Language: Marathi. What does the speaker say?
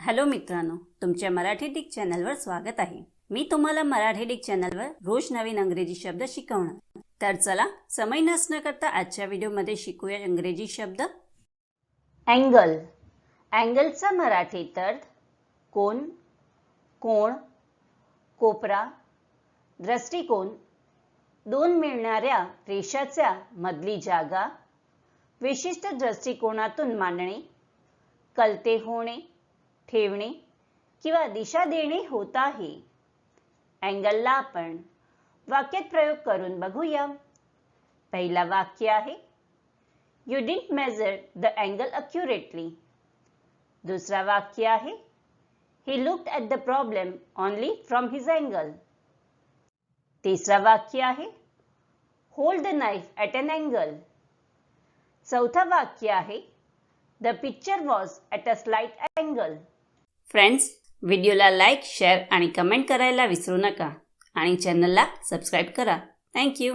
हॅलो मित्रांनो, तुमच्या मराठी डिक चॅनलवर स्वागत आहे। मी तुम्हाला मराठी डिक चॅनलवर रोज नवीन इंग्रजी शब्द शिकवणार। तर चला समय नष्ट न करता आजच्या व्हिडिओमध्ये शिकूया इंग्रजी शब्द। अँगल। अँगलचा मराठीत अर्थ कोन, कोण, कोपरा, दृष्टिकोन, दोन मिळणाऱ्या रेषाच्या मधली जागा, विशिष्ट दृष्टिकोनातून मांडणे, कलते होणे, ठेवणे किंवा दिशा देणे होत आहे। अँगलला आपण वाक्यात प्रयोग करून बघूया। पहिला वाक्य आहे, You didn't measure the angle accurately. दुसरा वाक्य आहे, He looked at the problem only from his angle. तिसरा वाक्य आहे, Hold the knife at an angle. चौथा वाक्य आहे, The picture was at a slight angle. Friends, व्हिडिओला लाईक, शेअर आणि कमेंट करायला विसरू नका आणि चॅनलला सबस्क्राईब करा। Thank you.